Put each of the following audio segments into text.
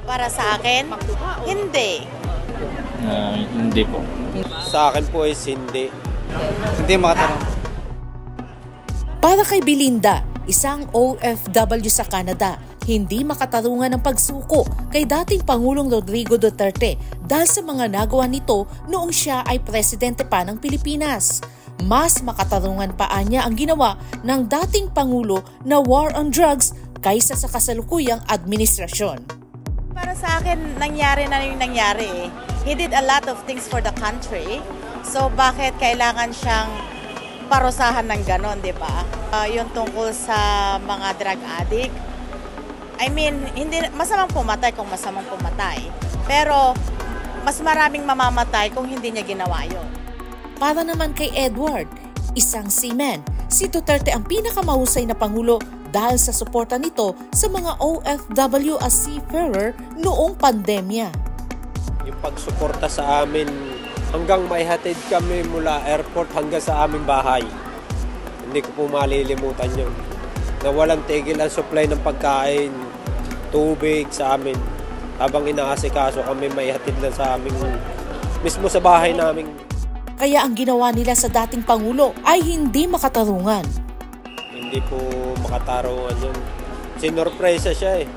Para sa akin, hindi. Hindi po. Sa akin po is hindi. Hindi makatarungan. Para kay Belinda, isang OFW sa Canada, hindi makatarungan ng pagsuko kay dating Pangulong Rodrigo Duterte dahil sa mga nagawa nito noong siya ay presidente pa ng Pilipinas. Mas makatarungan pa niya ang ginawa ng dating Pangulo na war on drugs kaysa sa kasalukuyang administrasyon. Para sa akin, nangyari na yung nangyari eh. He did a lot of things for the country. So bakit kailangan siyang parusahan ng ganon, di ba? Yung tungkol sa mga drug addict. I mean, hindi masamang pumatay kung masamang pumatay. Pero mas maraming mamamatay kung hindi niya ginawa yun. Para naman kay Edward, isang seaman, si Duterte ang pinakamahusay na Pangulo dahil sa suporta nito sa mga OFW as seafarer noong pandemya. Yung pagsuporta sa amin hanggang maihatid kami mula airport hanggang sa aming bahay. Hindi ko po malilimutan yun. Na walang tigil ang supply ng pagkain, tubig sa amin. Habang inaasikaso kami maihatid lang sa aming, mismo sa bahay namin. Kaya ang ginawa nila sa dating Pangulo ay hindi makatarungan. Hindi po makatarungan yun. Sinorpresa siya eh.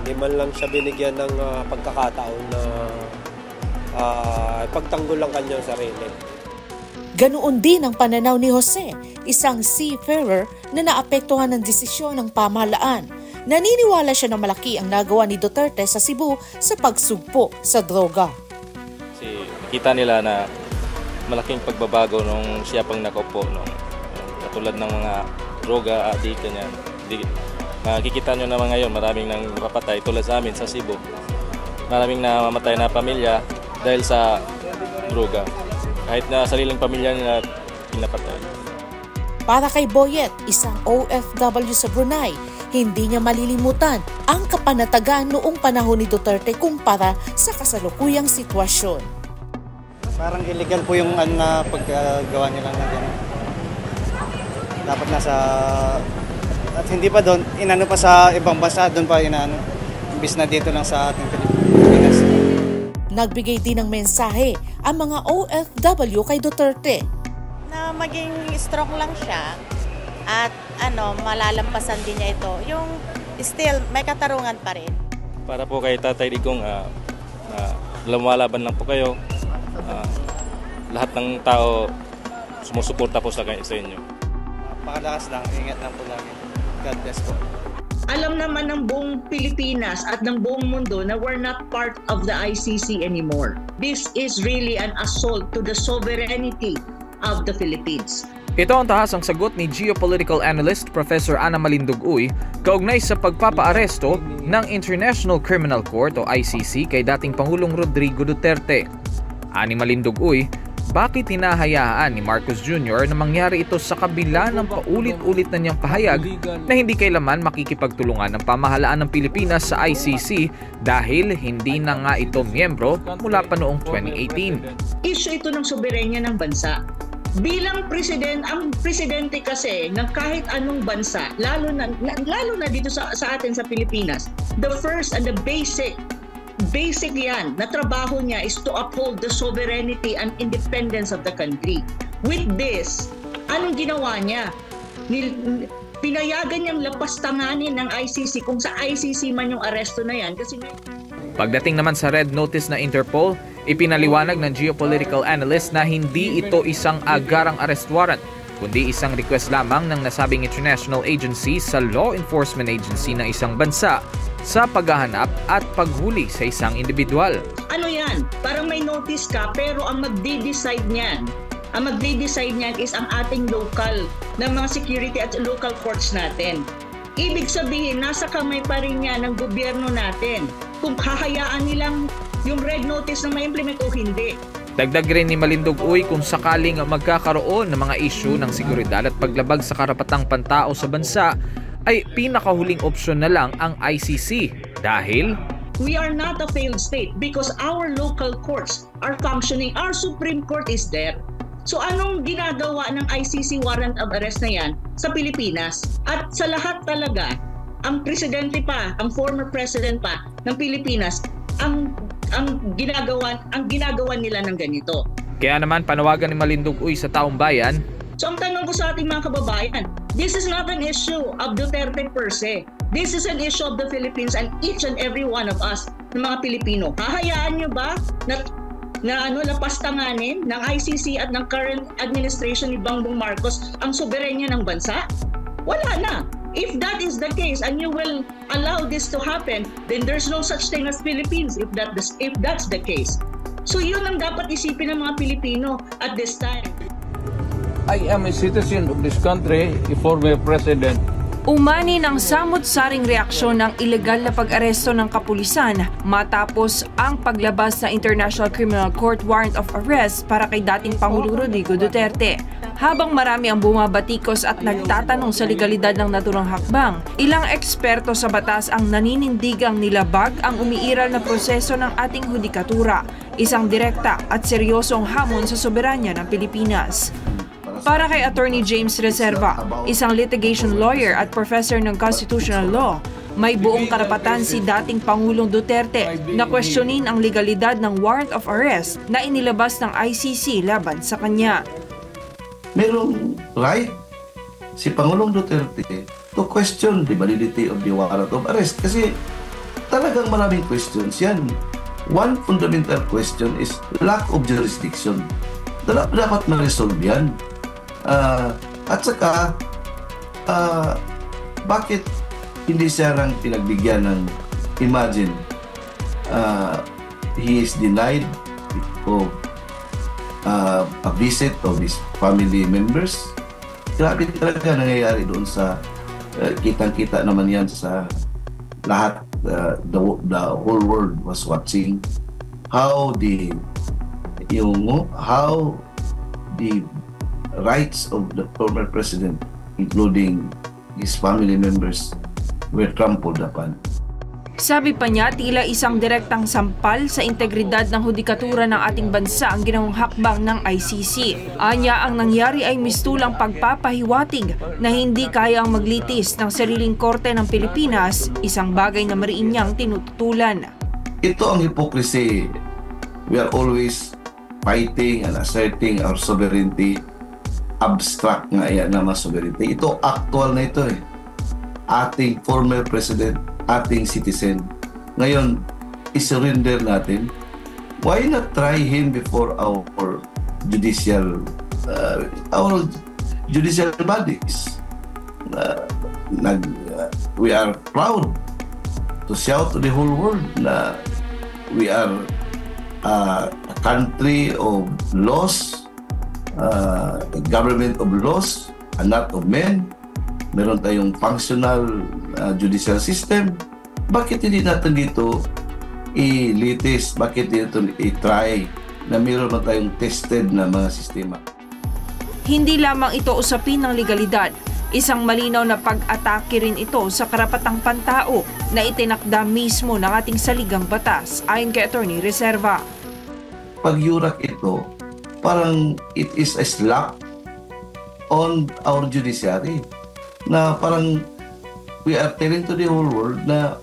Hindi man lang siya binigyan ng pagkakataon na pagtanggol ang kanyang sarili. Ganoon din ang pananaw ni Jose, isang seafarer na naapektuhan ng desisyon ng pamahalaan. Naniniwala siya na malaki ang nagawa ni Duterte sa Cebu sa pagsugpo sa droga. Kasi kita nila na malaking pagbabago nung siya pang nakaupo. Katulad ng mga droga, addict, ganyan. Makikita nyo naman ngayon, maraming nang napatay tulad sa amin sa Cebu. Maraming namamatay na pamilya dahil sa droga. Kahit na sariling pamilya nila pinapatay. Para kay Boyet, isang OFW sa Brunei, hindi niya malilimutan ang kapanatagan noong panahon ni Duterte kumpara sa kasalukuyang sitwasyon. Parang illegal po yung paggawa niya lang na gano'n. Dapat nasa... At hindi pa doon, inano pa sa ibang bansa, doon pa inano. Imbis na dito lang sa ating Pilipinas. Nagbigay din ng mensahe ang mga OFW kay Duterte. Na maging strong lang siya at malalampasan din niya ito. Yung still may katarungan pa rin. Para po kay Tatay Digong, lumalaban lang po kayo. Lahat ng tao sumusuporta po sa inyo. Pakalakas lang, ingat lang po lagi. God bless po. Alam naman ng buong Pilipinas at ng buong mundo na we're not part of the ICC anymore. This is really an assault to the sovereignty of the Philippines. Ito ang tahasang sagot ni geopolitical analyst Professor Ana Malinduguy kaugnay sa pagpapaaresto ng International Criminal Court o ICC kay dating Pangulong Rodrigo Duterte. Ani Malinduguy, bakit hinahayaan ni Marcos Jr. na mangyari ito sa kabila ng paulit-ulit na niyang pahayag na hindi kailaman makikipagtulungan ng pamahalaan ng Pilipinas sa ICC dahil hindi na nga ito miyembro mula pa noong 2018? Issue ito ng soberenya ng bansa. Bilang ang presidente kasi ng kahit anong bansa, lalo na dito sa atin sa Pilipinas, the first and the basic yan na trabaho niya is to uphold the sovereignty and independence of the country. With this, anong ginawa niya? Pinayagan niyang lapastanganin ng ICC kung sa ICC man yung aresto na yan. Kasi pagdating naman sa red notice na Interpol, ipinaliwanag ng geopolitical analyst na hindi ito isang agarang arrest warrant, kundi isang request lamang ng nasabing international agency sa law enforcement agency ng isang bansa sa paghahanap at paghuli sa isang individual. Ano yan? Parang may notice ka pero ang magde-decide niyan is ang ating local ng mga security at local courts natin. Ibig sabihin, nasa kamay pa rin yan ng gobyerno natin kung hahayaan nilang yung red notice na ma-implement o hindi. Dagdag rin ni Malinduguy kung sakaling magkakaroon ng mga issue ng seguridad at paglabag sa karapatang pantao sa bansa, ay pinakahuling opsyon na lang ang ICC dahil we are not a failed state because our local courts are functioning. Our Supreme Court is there. So anong ginagawa ng ICC warrant of arrest na yan sa Pilipinas? At sa lahat talaga, ang presidente pa, ang former president pa, ng Pilipinas ang ginagawa nila ng ganito. Kaya naman panawagan ni Malinduguy sa taong bayan. So ang tanong ko sa ating mga kababayan, this is not an issue of Duterte per se. This is an issue of the Philippines and each and every one of us, ng mga Pilipino. Hahayaan nyo ba na lapastanganin ng ICC at ng current administration ni Bongbong Marcos ang soberenya ng bansa? Wala na. If that is the case and you will allow this to happen, then there's no such thing as Philippines if that's the case. So yun ang dapat isipin ng mga Pilipino at this time. I am a citizen of this country, a former president. Umani ng samot-saring reaksyon ng ilegal na pag-aresto ng kapulisan matapos ang paglabas ng International Criminal Court warrant of arrest para kay dating Pangulong Rodrigo Duterte. Habang marami ang bumabatikos at nagtatanong sa legalidad ng naturang hakbang, ilang eksperto sa batas ang naninindigang nilabag ang umiiral na proseso ng ating hudikatura, isang direkta at seryosong hamon sa soberanya ng Pilipinas. Para kay Attorney James Reserva, isang litigation lawyer at professor ng constitutional law, may buong karapatan si dating Pangulong Duterte na questionin ang legalidad ng warrant of arrest na inilabas ng ICC laban sa kanya. Merong right si Pangulong Duterte to question the validity of the warrant of arrest kasi talagang maraming questions yan. One fundamental question is lack of jurisdiction. Dapat ma-resolve yan. At saka, bakit hindi siya lang pinagbigyan ng, imagine, he is denied of a visit of his family members. Grabe talaga nangyayari doon sa, kitang-kita naman yan sa lahat, the whole world was watching how the rights of the former president, including his family members, were trampled upon. Sabi pa niya, tila isang direktang sampal sa integridad ng hudikatura ng ating bansa ang ginawang hakbang ng ICC. Anya, ang nangyari ay mistulang pagpapahiwatig na hindi kayang maglitis ng sariling korte ng Pilipinas, isang bagay na mariin niyang tinututulan. Ito ang hypocrisy. We are always fighting and asserting our sovereignty. Abstract nga yan naman sovereignty. Ito actual na ito eh. Ating former president, ating citizen. Ngayon, isurrender natin. Why not try him before our judicial bodies? We are proud to shout to the whole world na we are a country of laws, a government of laws and not of men. Meron tayong functional judicial system. Bakit hindi natin dito i-litis? Bakit dito i-try na meron na tayong tested na mga sistema? Hindi lamang ito usapin ng legalidad. Isang malinaw na pag-atake rin ito sa karapatang pantao na itinakda mismo ng ating saligang batas, ayon kay Attorney Reserva. Pag yurak ito, parang it is a slap on our judiciary na parang we are telling to the whole world na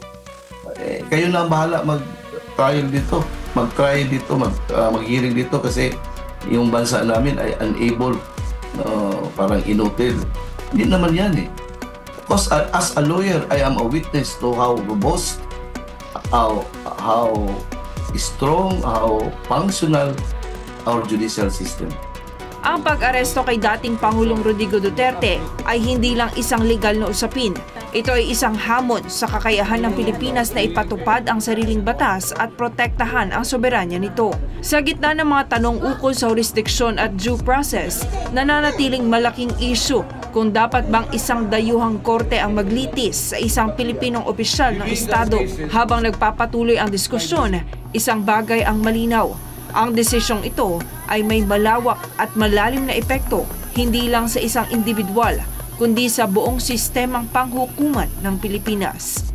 kayo na ang bahala mag-trial dito, mag-hearing dito kasi yung bansa namin ay unable, parang inutil. Hindi naman yan eh. Because as a lawyer, I am a witness to how robust, how strong, how functional our judicial system. Ang pag-aresto kay dating Pangulong Rodrigo Duterte ay hindi lang isang legal na usapin. Ito ay isang hamon sa kakayahan ng Pilipinas na ipatupad ang sariling batas at protektahan ang soberanya nito. Sa gitna ng mga tanong ukol sa jurisdiction at due process, nananatiling malaking issue kung dapat bang isang dayuhang korte ang maglitis sa isang Pilipinong opisyal ng Estado. Habang nagpapatuloy ang diskusyon, isang bagay ang malinaw. Ang desisyong ito ay may malawak at malalim na epekto hindi lang sa isang individual, kundi sa buong sistemang panghukuman ng Pilipinas.